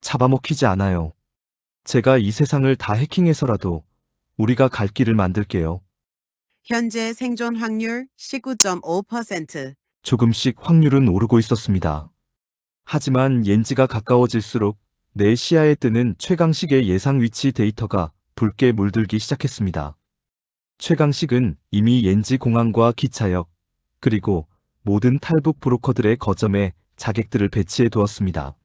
잡아먹히지 않아요. 제가 이 세상을 다 해킹해서라도 우리가 갈 길을 만들게요. 현재 생존 확률 19.5%. 조금씩 확률은 오르고 있었습니다. 하지만 옌지가 가까워질수록 내 시야에 뜨는 최강식의 예상 위치 데이터가 붉게 물들기 시작했습니다. 최강식은 이미 옌지 공항과 기차역, 그리고 모든 탈북 브로커들의 거점에 자객들을 배치해 두었습니다.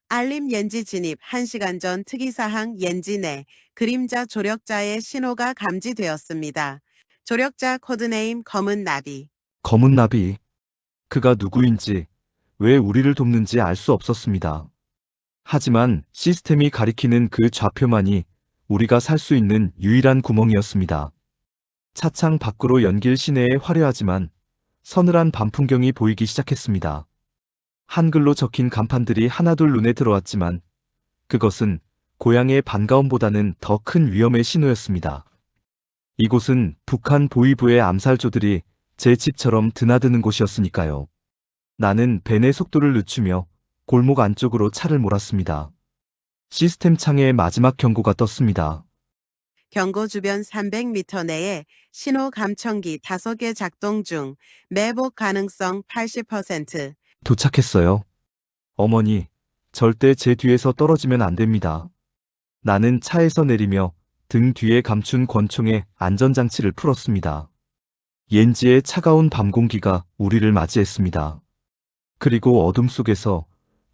알림 옌지 진입 1시간 전 특이사항 옌지 내 그림자 조력자의 신호가 감지되었습니다. 조력자 코드네임 검은 나비. 검은 나비. 그가 누구인지, 왜 우리를 돕는지 알 수 없었습니다. 하지만 시스템이 가리키는 그 좌표만이 우리가 살 수 있는 유일한 구멍이었습니다. 차창 밖으로 연길 시내에 화려하지만 서늘한 밤 풍경이 보이기 시작했습니다. 한글로 적힌 간판들이 하나둘 눈에 들어왔지만 그것은 고향의 반가움보다는 더 큰 위험의 신호였습니다. 이곳은 북한 보위부의 암살조들이 제 집처럼 드나드는 곳이었으니까요. 나는 벤의 속도를 늦추며 골목 안쪽으로 차를 몰았습니다. 시스템 창에 마지막 경고가 떴습니다. 경고 주변 300m 내에 신호 감청기 5개 작동 중 매복 가능성 80%. 도착했어요. 어머니, 절대 제 뒤에서 떨어지면 안 됩니다. 나는 차에서 내리며 등 뒤에 감춘 권총의 안전장치를 풀었습니다. 옌지의 차가운 밤 공기가 우리를 맞이했습니다. 그리고 어둠 속에서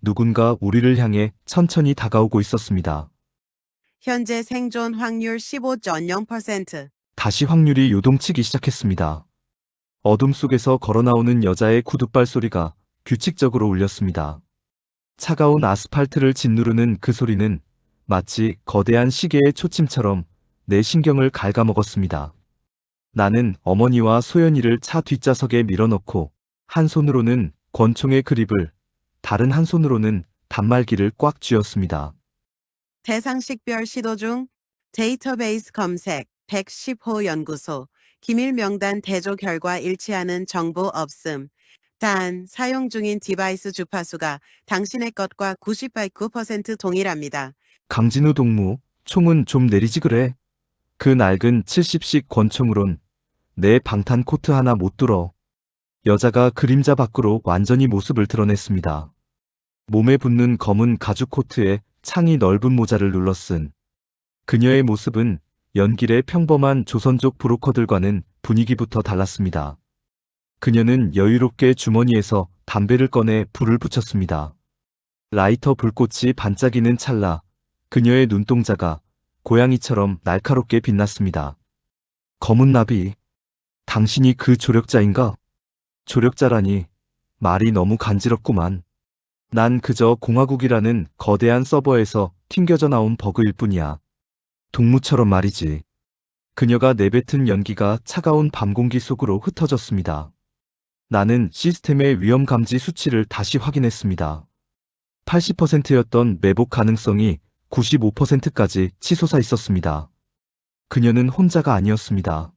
누군가 우리를 향해 천천히 다가오고 있었습니다. 현재 생존 확률 15.0%. 다시 확률이 요동치기 시작했습니다. 어둠 속에서 걸어나오는 여자의 구둣발 소리가 규칙적으로 울렸습니다. 차가운 아스팔트를 짓누르는 그 소리는 마치 거대한 시계의 초침처럼 내 신경을 갉아먹었습니다. 나는 어머니와 소연이를 차 뒷좌석에 밀어넣고 한 손으로는 권총의 그립을, 다른 한 손으로는 단말기를 꽉 쥐었습니다. 대상 식별 시도 중 데이터베이스 검색 110호 연구소 기밀 명단 대조 결과 일치하는 정보 없음. 단 사용 중인 디바이스 주파수가 당신의 것과 98.9% 동일합니다. 강진우 동무, 총은 좀 내리지 그래. 그 낡은 70식 권총으론 내 방탄 코트 하나 못 뚫어. 여자가 그림자 밖으로 완전히 모습을 드러냈습니다. 몸에 붙는 검은 가죽 코트에 창이 넓은 모자를 눌러쓴 그녀의 모습은 연길의 평범한 조선족 브로커들과는 분위기부터 달랐습니다. 그녀는 여유롭게 주머니에서 담배를 꺼내 불을 붙였습니다. 라이터 불꽃이 반짝이는 찰나 그녀의 눈동자가 고양이처럼 날카롭게 빛났습니다. 검은 나비, 당신이 그 조력자인가? 조력자라니, 말이 너무 간지럽구만. 난 그저 공화국이라는 거대한 서버에서 튕겨져 나온 버그일 뿐이야. 동무처럼 말이지. 그녀가 내뱉은 연기가 차가운 밤 공기 속으로 흩어졌습니다. 나는 시스템의 위험 감지 수치를 다시 확인했습니다. 80%였던 매복 가능성이 95%까지 치솟아 있었습니다. 그녀는 혼자가 아니었습니다.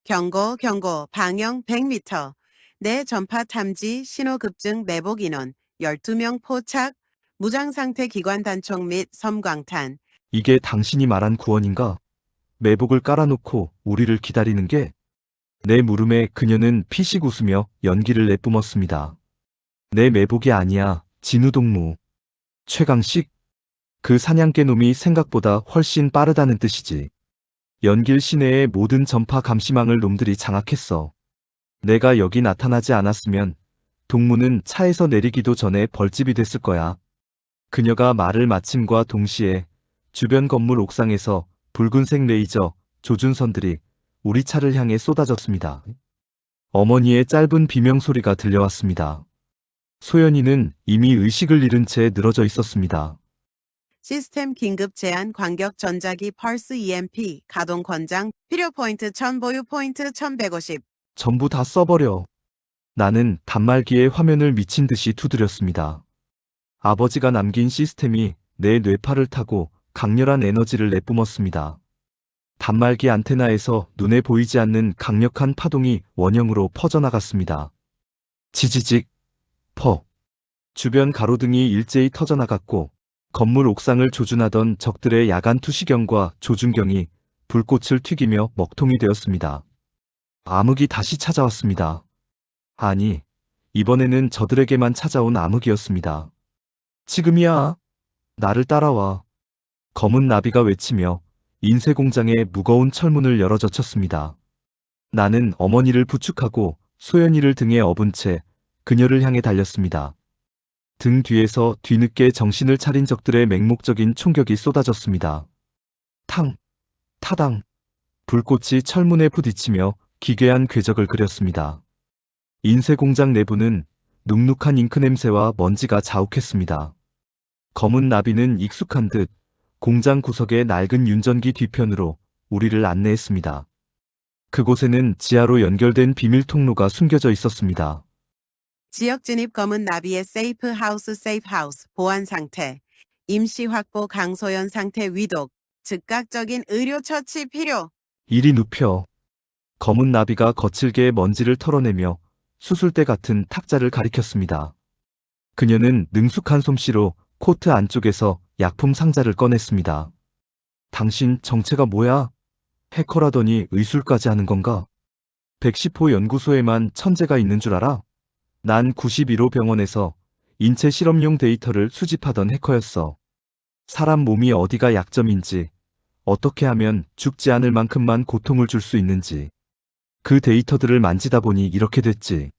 경고, 방영 100m. 내 전파 탐지 신호 급증 매복 인원 12명 포착, 무장 상태 기관 단총 및 섬광탄. 이게 당신이 말한 구원인가? 매복을 깔아놓고 우리를 기다리는 게? 내 물음에 그녀는 피식 웃으며 연기를 내뿜었습니다. 내 매복이 아니야, 진우동무. 최강식? 그 사냥개 놈이 생각보다 훨씬 빠르다는 뜻이지. 연길 시내의 모든 전파 감시망을 놈들이 장악했어. 내가 여기 나타나지 않았으면 동무는 차에서 내리기도 전에 벌집이 됐을 거야. 그녀가 말을 마침과 동시에 주변 건물 옥상에서 붉은색 레이저 조준선들이 우리 차를 향해 쏟아졌습니다. 어머니의 짧은 비명 소리가 들려왔습니다. 소연이는 이미 의식을 잃은 채 늘어져 있었습니다. 시스템 긴급 제한 광격 전자기 펄스 EMP 가동 권장 필요 포인트 1000 보유 포인트 1150. 전부 다 써버려. 나는 단말기의 화면을 미친 듯이 두드렸습니다. 아버지가 남긴 시스템이 내 뇌파를 타고 강렬한 에너지를 내뿜었습니다. 단말기 안테나에서 눈에 보이지 않는 강력한 파동이 원형으로 퍼져나갔습니다. 지지직, 퍽. 주변 가로등이 일제히 터져나갔고 건물 옥상을 조준하던 적들의 야간 투시경과 조준경이 불꽃을 튀기며 먹통이 되었습니다. 암흑이 다시 찾아왔습니다. 아니, 이번에는 저들에게만 찾아온 암흑이었습니다. 지금이야. 나를 따라와. 검은 나비가 외치며 인쇄공장의 무거운 철문을 열어 젖혔습니다. 나는 어머니를 부축하고 소연이를 등에 업은 채 그녀를 향해 달렸습니다. 등 뒤에서 뒤늦게 정신을 차린 적들의 맹목적인 총격이 쏟아졌습니다. 탕, 타당, 불꽃이 철문에 부딪히며 기괴한 궤적을 그렸습니다. 인쇄공장 내부는 눅눅한 잉크 냄새와 먼지가 자욱했습니다. 검은 나비는 익숙한 듯 공장 구석의 낡은 윤전기 뒤편으로 우리를 안내했습니다. 그곳에는 지하로 연결된 비밀 통로가 숨겨져 있었습니다. 지역 진입 검은 나비의 세이프 하우스 보안 상태. 임시 확보 강소연 상태 위독. 즉각적인 의료 처치 필요. 이리 눕혀. 검은 나비가 거칠게 먼지를 털어내며 수술대 같은 탁자를 가리켰습니다. 그녀는 능숙한 솜씨로 코트 안쪽에서 약품 상자를 꺼냈습니다. 당신 정체가 뭐야? 해커라더니 의술까지 하는 건가? 110호 연구소에만 천재가 있는 줄 알아? 난 91호 병원에서 인체 실험용 데이터를 수집하던 해커였어. 사람 몸이 어디가 약점인지, 어떻게 하면 죽지 않을 만큼만 고통을 줄 수 있는지. 그 데이터들을 만지다 보니 이렇게 됐지.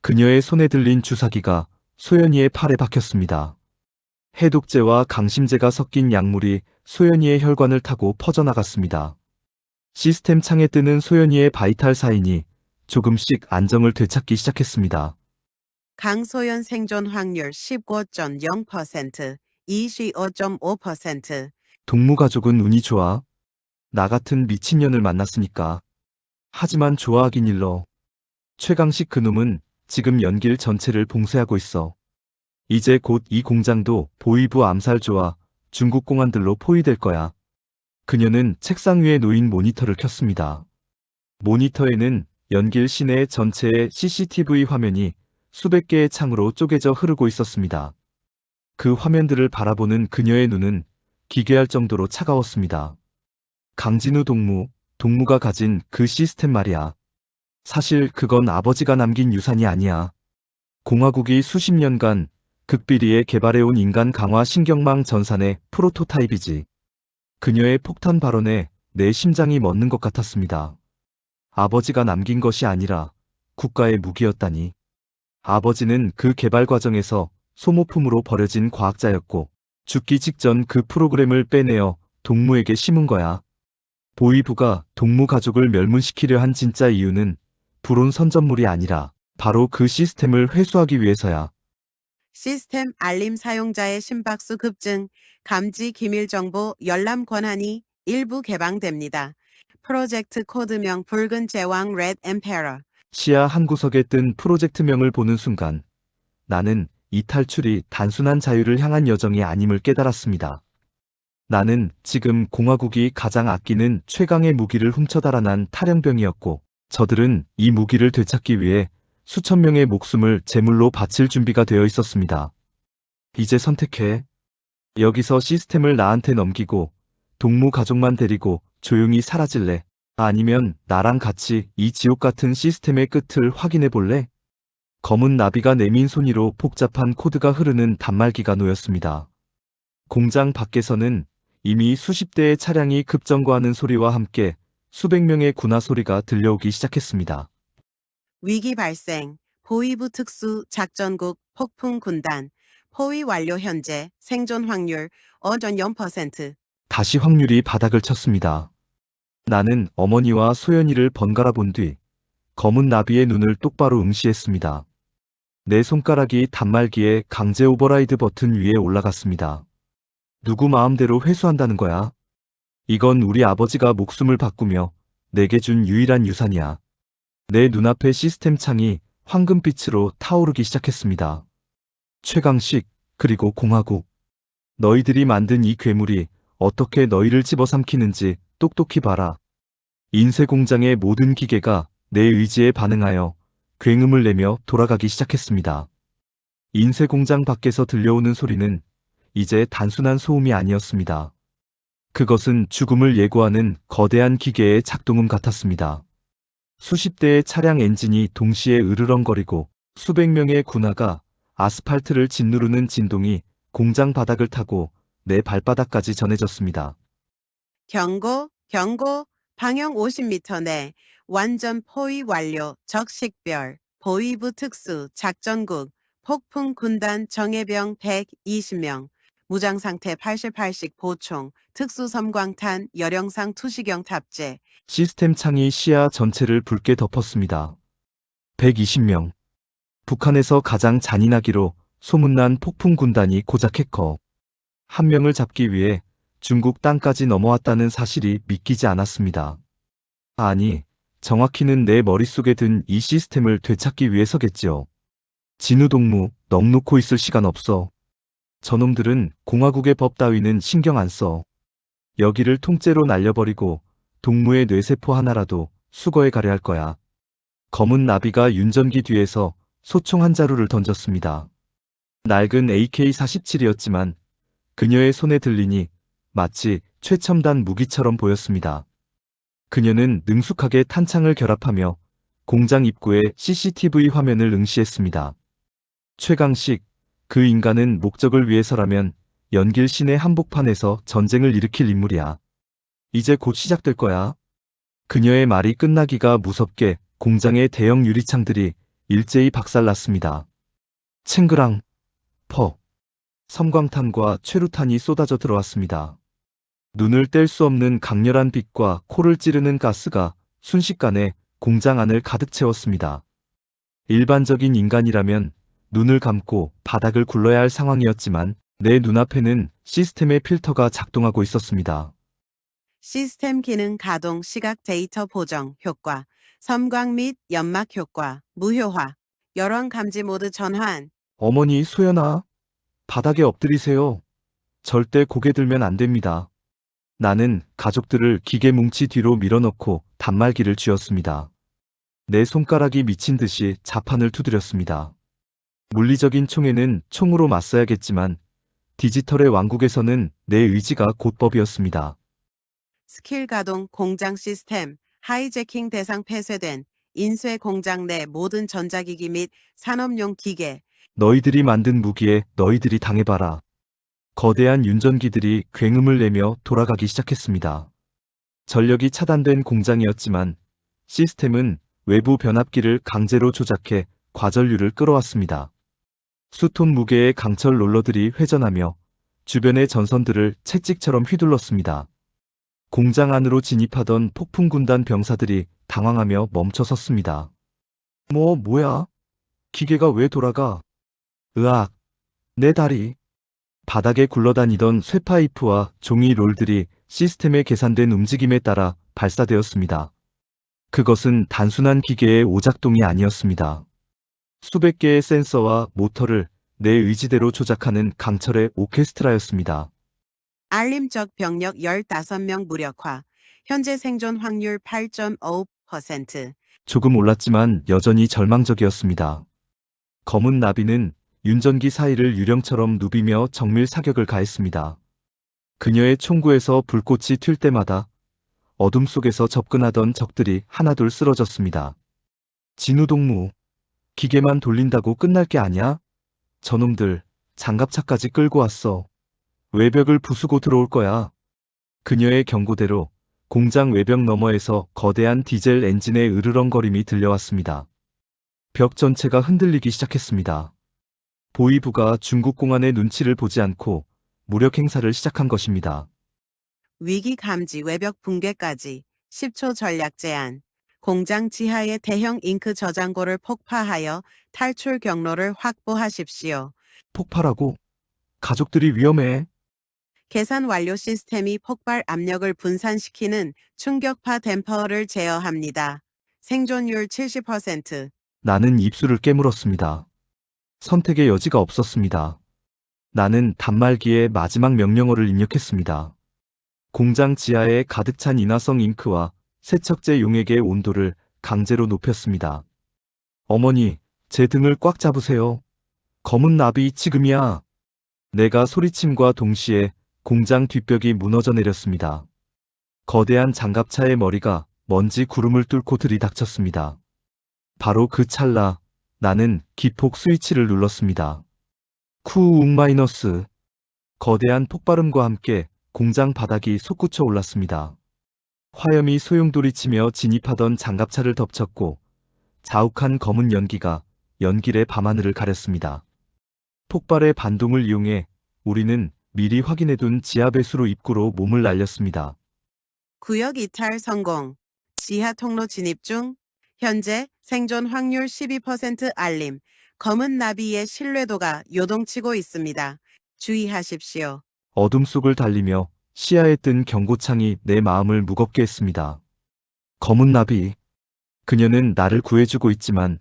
그녀의 손에 들린 주사기가 소연이의 팔에 박혔습니다. 해독제와 강심제가 섞인 약물이 소연이의 혈관을 타고 퍼져나갔습니다. 시스템 창에 뜨는 소연이의 바이탈 사인이 조금씩 안정을 되찾기 시작했습니다. 강소연 생존 확률 15.0%, 25.5%. 동무 가족은 운이 좋아. 나 같은 미친년을 만났으니까. 하지만 좋아하긴 일러. 최강식 그놈은 지금 연길 전체를 봉쇄하고 있어. 이제 곧 이 공장도 보위부 암살조와 중국 공안들로 포위될 거야. 그녀는 책상 위에 놓인 모니터를 켰습니다. 모니터에는 연길 시내 전체의 CCTV 화면이 수백 개의 창으로 쪼개져 흐르고 있었습니다. 그 화면들을 바라보는 그녀의 눈은 기괴할 정도로 차가웠습니다. 강진우 동무가 가진 그 시스템 말이야. 사실 그건 아버지가 남긴 유산이 아니야. 공화국이 수십 년간 극비리에 개발해온 인간 강화 신경망 전산의 프로토타입이지. 그녀의 폭탄 발언에 내 심장이 멎는 것 같았습니다. 아버지가 남긴 것이 아니라 국가의 무기였다니. 아버지는 그 개발 과정에서 소모품으로 버려진 과학자였고 죽기 직전 그 프로그램을 빼내어 동무에게 심은 거야. 보위부가 동무 가족을 멸문시키려 한 진짜 이유는 불온 선전물이 아니라 바로 그 시스템을 회수하기 위해서야. 시스템 알림 사용자의 심박수 급증, 감지 기밀 정보 열람 권한이 일부 개방됩니다. 프로젝트 코드명 붉은 제왕 레드 엠페러. 시야 한 구석에 뜬 프로젝트명을 보는 순간 나는 이 탈출이 단순한 자유를 향한 여정이 아님을 깨달았습니다. 나는 지금 공화국이 가장 아끼는 최강의 무기를 훔쳐 달아난 탈영병이었고 저들은 이 무기를 되찾기 위해 수천 명의 목숨을 제물로 바칠 준비가 되어 있었습니다. 이제 선택해. 여기서 시스템을 나한테 넘기고 동무 가족만 데리고 조용히 사라질래? 아니면 나랑 같이 이 지옥 같은 시스템의 끝을 확인해 볼래? 검은 나비가 내민 손위로 복잡한 코드가 흐르는 단말기가 놓였습니다. 공장 밖에서는 이미 수십 대의 차량이 급정거하는 소리와 함께 수백 명의 군화 소리가 들려오기 시작했습니다. 위기 발생. 보위부 특수 작전국 폭풍 군단. 포위 완료 현재. 생존 확률 5.0%. 다시 확률이 바닥을 쳤습니다. 나는 어머니와 소연이를 번갈아 본 뒤 검은 나비의 눈을 똑바로 응시했습니다. 내 손가락이 단말기의 강제 오버라이드 버튼 위에 올라갔습니다. 누구 마음대로 회수한다는 거야? 이건 우리 아버지가 목숨을 바꾸며 내게 준 유일한 유산이야. 내 눈앞의 시스템 창이 황금빛으로 타오르기 시작했습니다. 최강식, 그리고 공화국. 너희들이 만든 이 괴물이 어떻게 너희를 집어삼키는지 똑똑히 봐라. 인쇄공장의 모든 기계가 내 의지에 반응하여 굉음을 내며 돌아가기 시작했습니다. 인쇄공장 밖에서 들려오는 소리는 이제 단순한 소음이 아니었습니다. 그것은 죽음을 예고하는 거대한 기계의 작동음 같았습니다. 수십 대의 차량 엔진이 동시에 으르렁거리고 수백 명의 군화가 아스팔트를 짓누르는 진동이 공장 바닥을 타고 내 발바닥까지 전해졌습니다. 경고, 경고, 방향 50m 내 완전 포위 완료 적식별 보위부 특수 작전국 폭풍 군단 정예병 120명 무장 상태 88식 보총 특수 섬광탄 열영상 투시경 탑재 시스템 창이 시야 전체를 붉게 덮었습니다. 120명. 북한에서 가장 잔인하기로 소문난 폭풍 군단이 고작 해커 한 명을 잡기 위해 중국 땅까지 넘어왔다는 사실이 믿기지 않았습니다. 아니, 정확히는 내 머릿속에 든 이 시스템을 되찾기 위해서겠지요. 진우동무, 넋 놓고 있을 시간 없어. 저놈들은 공화국의 법 따위는 신경 안 써. 여기를 통째로 날려버리고 동무의 뇌세포 하나라도 수거해 가려 할 거야. 검은 나비가 윤전기 뒤에서 소총 한 자루를 던졌습니다. 낡은 AK-47이었지만 그녀의 손에 들리니 마치 최첨단 무기처럼 보였습니다. 그녀는 능숙하게 탄창을 결합하며 공장 입구의 CCTV 화면을 응시했습니다. 최강식, 그 인간은 목적을 위해서라면 연길 시내 한복판에서 전쟁을 일으킬 인물이야. 이제 곧 시작될 거야. 그녀의 말이 끝나기가 무섭게 공장의 대형 유리창들이 일제히 박살났습니다. 챙그랑, 퍽. 섬광탄과 최루탄이 쏟아져 들어왔습니다. 눈을 뗄 수 없는 강렬한 빛과 코를 찌르는 가스가 순식간에 공장 안을 가득 채웠습니다. 일반적인 인간이라면 눈을 감고 바닥을 굴러야 할 상황이었지만 내 눈앞에는 시스템의 필터가 작동하고 있었습니다. 시스템 기능 가동 시각 데이터 보정 효과 섬광 및 연막 효과 무효화 열원 감지 모드 전환 어머니 소연아, 바닥에 엎드리세요. 절대 고개 들면 안 됩니다. 나는 가족들을 기계 뭉치 뒤로 밀어넣고 단말기를 쥐었습니다. 내 손가락이 미친 듯이 자판을 두드렸습니다. 물리적인 총에는 총으로 맞서야겠지만 디지털의 왕국에서는 내 의지가 곧 법이었습니다. 스킬 가동 공장 시스템 하이제킹 대상 폐쇄된 인쇄 공장 내 모든 전자기기 및 산업용 기계 너희들이 만든 무기에 너희들이 당해봐라. 거대한 윤전기들이 굉음을 내며 돌아가기 시작했습니다. 전력이 차단된 공장이었지만 시스템은 외부 변압기를 강제로 조작해 과전류를 끌어왔습니다. 수톤 무게의 강철 롤러들이 회전하며 주변의 전선들을 채찍처럼 휘둘렀습니다. 공장 안으로 진입하던 폭풍군단 병사들이 당황하며 멈춰 섰습니다. 뭐야? 기계가 왜 돌아가? 으악, 내 다리. 바닥에 굴러다니던 쇠파이프와 종이 롤들이 시스템의 계산된 움직임에 따라 발사되었습니다. 그것은 단순한 기계의 오작동이 아니었습니다. 수백 개의 센서와 모터를 내 의지대로 조작하는 강철의 오케스트라였습니다. 알림적 병력 15명 무력화 현재 생존 확률 8.5% 조금 올랐지만 여전히 절망적이었습니다. 검은 나비는 윤전기 사이를 유령처럼 누비며 정밀 사격을 가했습니다. 그녀의 총구에서 불꽃이 튈 때마다 어둠 속에서 접근하던 적들이 하나둘 쓰러졌습니다. 진우동무, 기계만 돌린다고 끝날 게 아니야? 저놈들 장갑차까지 끌고 왔어. 외벽을 부수고 들어올 거야. 그녀의 경고대로 공장 외벽 너머에서 거대한 디젤 엔진의 으르렁거림이 들려왔습니다. 벽 전체가 흔들리기 시작했습니다. 보위부가 중국 공안의 눈치를 보지 않고 무력 행사를 시작한 것입니다. 위기 감지 외벽 붕괴까지 10초 전략 제한 공장 지하의 대형 잉크 저장고를 폭파하여 탈출 경로를 확보하십시오. 폭발하고 가족들이 위험해. 계산 완료 시스템이 폭발 압력을 분산시키는 충격파 댐퍼를 제어합니다. 생존율 70%. 나는 입술을 깨물었습니다. 선택의 여지가 없었습니다. 나는 단말기에 마지막 명령어를 입력했습니다. 공장 지하에 가득 찬 인화성 잉크와 세척제 용액의 온도를 강제로 높였습니다. 어머니, 제 등을 꽉 잡으세요. 검은 나비 지금이야. 내가 소리침과 동시에 공장 뒷벽이 무너져 내렸습니다. 거대한 장갑차의 머리가 먼지 구름을 뚫고 들이닥쳤습니다. 바로 그 찰나 나는 기폭 스위치를 눌렀습니다. 쿠웅 마이너스. 거대한 폭발음과 함께 공장 바닥이 솟구쳐 올랐습니다. 화염이 소용돌이치며 진입하던 장갑차를 덮쳤고 자욱한 검은 연기가 연길의 밤하늘을 가렸습니다. 폭발의 반동을 이용해 우리는 미리 확인해둔 지하배수로 입구로 몸을 날렸습니다. 구역 이탈 성공. 지하 통로 진입 중. 현재 생존 확률 12% 알림. 검은 나비의 신뢰도가 요동치고 있습니다. 주의하십시오. 어둠 속을 달리며 시야에 뜬 경고창이 내 마음을 무겁게 했습니다. 검은 나비. 그녀는 나를 구해주고 있지만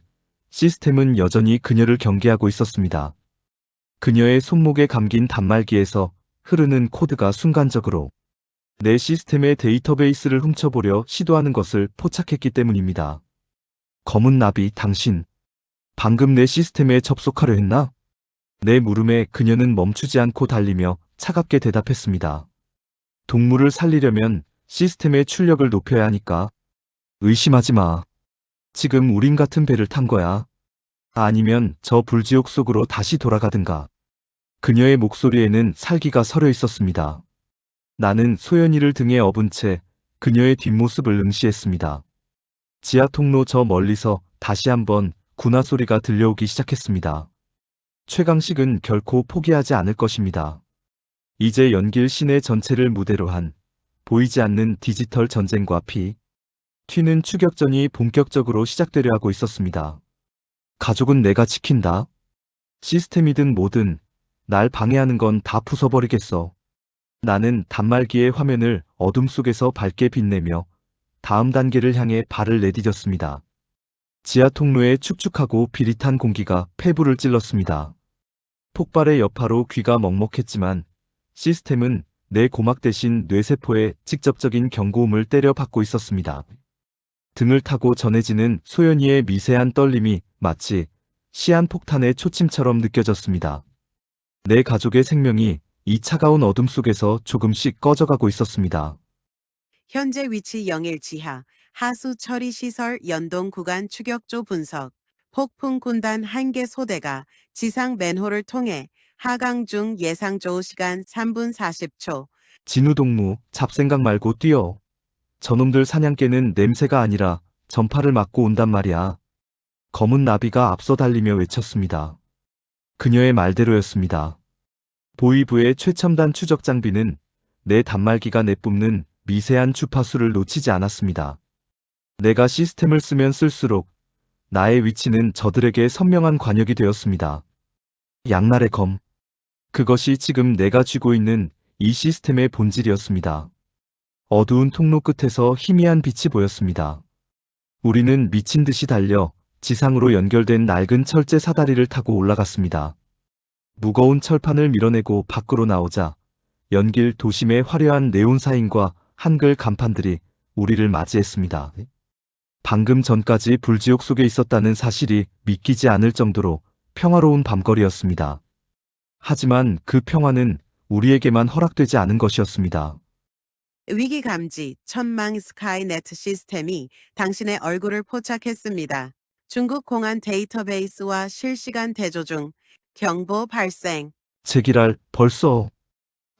시스템은 여전히 그녀를 경계하고 있었습니다. 그녀의 손목에 감긴 단말기에서 흐르는 코드가 순간적으로 내 시스템의 데이터베이스를 훔쳐보려 시도하는 것을 포착했기 때문입니다. 검은 나비, 당신. 방금 내 시스템에 접속하려 했나? 내 물음에 그녀는 멈추지 않고 달리며 차갑게 대답했습니다. 동물을 살리려면 시스템의 출력을 높여야 하니까. 의심하지 마. 지금 우린 같은 배를 탄 거야. 아니면 저 불지옥 속으로 다시 돌아가든가. 그녀의 목소리에는 살기가 서려 있었습니다. 나는 소연이를 등에 업은 채 그녀의 뒷모습을 응시했습니다. 지하 통로 저 멀리서 다시 한번 군화 소리가 들려오기 시작했습니다. 최강식은 결코 포기하지 않을 것입니다. 이제 연길 시내 전체를 무대로 한 보이지 않는 디지털 전쟁과 튀는 추격전이 본격적으로 시작되려 하고 있었습니다. 가족은 내가 지킨다. 시스템이든 뭐든 날 방해하는 건 다 부숴버리겠어. 나는 단말기의 화면을 어둠 속에서 밝게 빛내며 다음 단계를 향해 발을 내디뎠습니다. 지하 통로의 축축하고 비릿한 공기가 폐부를 찔렀습니다. 폭발의 여파로 귀가 먹먹했지만 시스템은 내 고막 대신 뇌세포에 직접적인 경고음을 때려받고 있었습니다. 등을 타고 전해지는 소연이의 미세한 떨림이 마치 시한폭탄의 초침처럼 느껴졌습니다. 내 가족의 생명이 이 차가운 어둠 속에서 조금씩 꺼져가고 있었습니다. 현재 위치 01 지하. 하수 처리 시설 연동 구간 추격조 분석. 폭풍 군단 1개 소대가 지상 맨홀을 통해 하강 중. 예상 조우 시간 3분 40초. 진우동무, 잡생각 말고 뛰어. 저놈들 사냥개는 냄새가 아니라 전파를 맡고 온단 말이야. 검은 나비가 앞서 달리며 외쳤습니다. 그녀의 말대로였습니다. 보이부의 최첨단 추적 장비는 내 단말기가 내뿜는 미세한 주파수를 놓치지 않았습니다. 내가 시스템을 쓰면 쓸수록 나의 위치는 저들에게 선명한 관역이 되었습니다. 양날의 검. 그것이 지금 내가 쥐고 있는 이 시스템의 본질이었습니다. 어두운 통로 끝에서 희미한 빛이 보였습니다. 우리는 미친 듯이 달려 지상으로 연결된 낡은 철제 사다리를 타고 올라갔습니다. 무거운 철판을 밀어내고 밖으로 나오자 연길 도심의 화려한 네온 사인과 한글 간판들이 우리를 맞이했습니다. 방금 전까지 불지옥 속에 있었다는 사실이 믿기지 않을 정도로 평화로운 밤거리였습니다. 하지만 그 평화는 우리에게만 허락되지 않은 것이었습니다. 위기 감지 천망 스카이네트 시스템이 당신의 얼굴을 포착했습니다. 중국 공안 데이터베이스와 실시간 대조 중. 경보 발생. 제기랄, 벌써.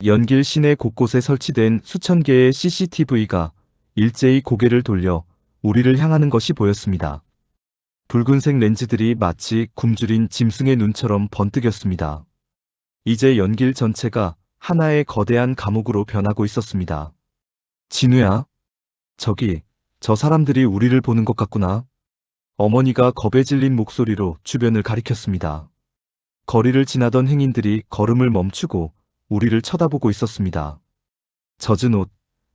연길 시내 곳곳에 설치된 수천 개의 CCTV가 일제히 고개를 돌려 우리를 향하는 것이 보였습니다. 붉은색 렌즈들이 마치 굶주린 짐승의 눈처럼 번뜩였습니다. 이제 연길 전체가 하나의 거대한 감옥으로 변하고 있었습니다. 진우야, 저기, 저 사람들이 우리를 보는 것 같구나. 어머니가 겁에 질린 목소리로 주변을 가리켰습니다. 거리를 지나던 행인들이 걸음을 멈추고 우리를 쳐다보고 있었습니다. 젖은 옷,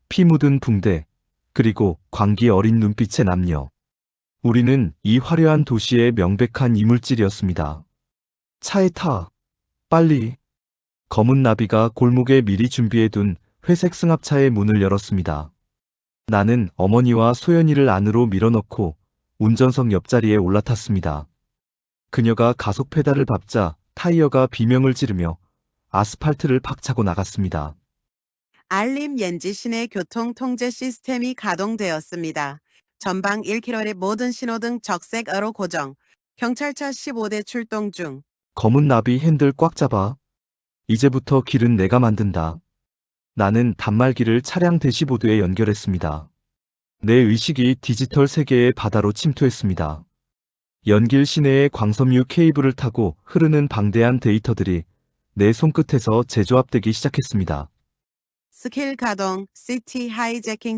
피 묻은 붕대, 그리고 광기 어린 눈빛의 남녀. 우리는 이 화려한 도시의 명백한 이물질이었습니다. 차에 타. 빨리. 검은 나비가 골목에 미리 준비해둔 회색 승합차의 문을 열었습니다. 나는 어머니와 소연이를 안으로 밀어넣고 운전석 옆자리에 올라탔습니다. 그녀가 가속 페달을 밟자 타이어가 비명을 지르며 아스팔트를 박차고 나갔습니다. 알림 옌지 시내 교통 통제 시스템이 가동되었습니다. 전방 1km의 모든 신호등 적색으로 고정. 경찰차 15대 출동 중. 검은 나비 핸들 꽉 잡아. 이제부터 길은 내가 만든다. 나는 단말기를 차량 대시보드에 연결했습니다. 내 의식이 디지털 세계의 바다로 침투했습니다. 연길 시내의 광섬유 케이블을 타고 흐르는 방대한 데이터들이 내 손끝에서 재조합되기 시작했습니다. 스킬 가동, 시티 하이제킹,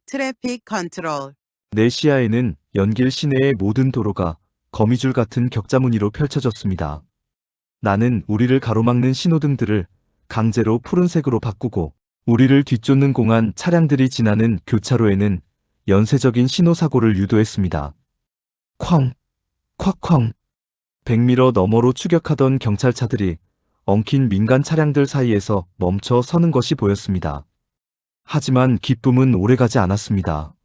트래픽 컨트롤. 내 시야에는 연길 시내의 모든 도로가 거미줄 같은 격자 무늬로 펼쳐졌습니다. 나는 우리를 가로막는 신호등들을 강제로 푸른색으로 바꾸고 우리를 뒤쫓는 공안 차량들이 지나는 교차로에는 연쇄적인 신호사고를 유도했습니다. 쾅! 콱쾅! 100m 너머로 추격하던 경찰차들이 엉킨 민간 차량들 사이에서 멈춰 서는 것이 보였습니다. 하지만 기쁨은 오래가지 않았습니다.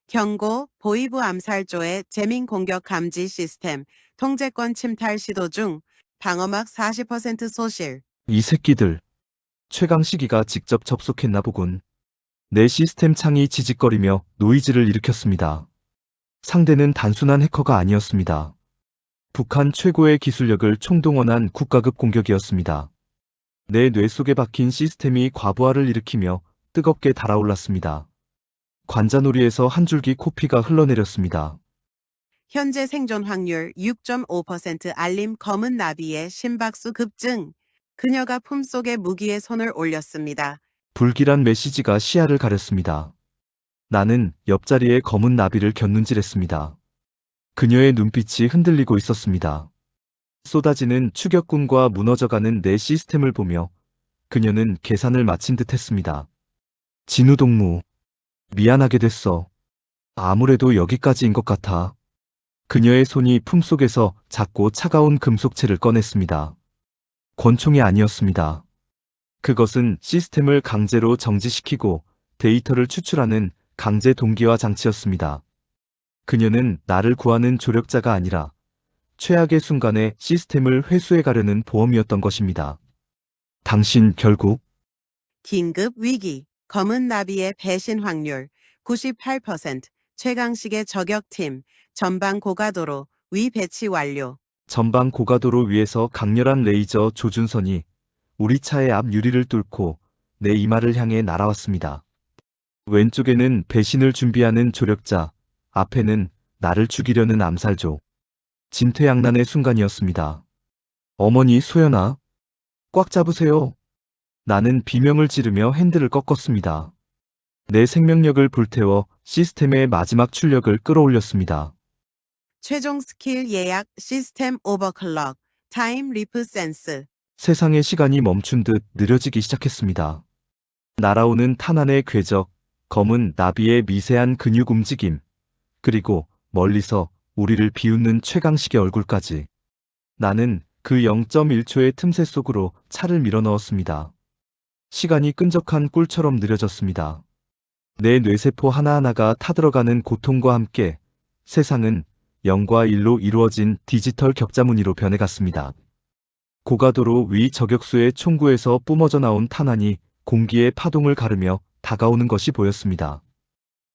경고, 보이브 암살조의 재민 공격 감지 시스템, 통제권 침탈 시도 중, 방어막 40% 소실. 이 새끼들. 최강식이가 직접 접속했나 보군. 내 시스템 창이 지직거리며 노이즈를 일으켰습니다. 상대는 단순한 해커가 아니었습니다. 북한 최고의 기술력을 총동원한 국가급 공격이었습니다. 내 뇌 속에 박힌 시스템이 과부하를 일으키며 뜨겁게 달아올랐습니다. 관자놀이에서 한 줄기 코피가 흘러내렸습니다. 현재 생존 확률 6.5% 알림 검은 나비의 심박수 급증. 그녀가 품속의 무기에 손을 올렸습니다. 불길한 메시지가 시야를 가렸습니다. 나는 옆자리에 검은 나비를 곁눈질했습니다. 그녀의 눈빛이 흔들리고 있었습니다. 쏟아지는 추격군과 무너져가는 내 시스템을 보며 그녀는 계산을 마친 듯 했습니다. 진우동무, 미안하게 됐어. 아무래도 여기까지인 것 같아. 그녀의 손이 품속에서 작고 차가운 금속체를 꺼냈습니다. 권총이 아니었습니다. 그것은 시스템을 강제로 정지시키고 데이터를 추출하는 강제 동기화 장치였습니다. 그녀는 나를 구하는 조력자가 아니라 최악의 순간에 시스템을 회수해 가려는 보험이었던 것입니다. 당신 결국 긴급 위기. 검은 나비의 배신 확률 98%. 최강식의 저격팀. 전방 고가도로 위 배치 완료. 전방 고가도로 위에서 강렬한 레이저 조준선이 우리 차의 앞 유리를 뚫고 내 이마를 향해 날아왔습니다. 왼쪽에는 배신을 준비하는 조력자, 앞에는 나를 죽이려는 암살조. 진퇴양난의 순간이었습니다. 어머니 소연아, 꽉 잡으세요. 나는 비명을 지르며 핸들을 꺾었습니다. 내 생명력을 불태워 시스템의 마지막 출력을 끌어올렸습니다. 최종 스킬 예약 시스템 오버클럭. 타임 리프 센스. 세상의 시간이 멈춘 듯 느려지기 시작했습니다. 날아오는 탄환의 궤적, 검은 나비의 미세한 근육 움직임, 그리고 멀리서 우리를 비웃는 최강식의 얼굴까지. 나는 그 0.1초의 틈새 속으로 차를 밀어넣었습니다. 시간이 끈적한 꿀처럼 느려졌습니다. 내 뇌세포 하나하나가 타들어가는 고통과 함께 세상은 0과 1로 이루어진 디지털 격자무늬로 변해갔습니다. 고가도로 위 저격수의 총구에서 뿜어져 나온 탄환이 공기의 파동을 가르며 다가오는 것이 보였습니다.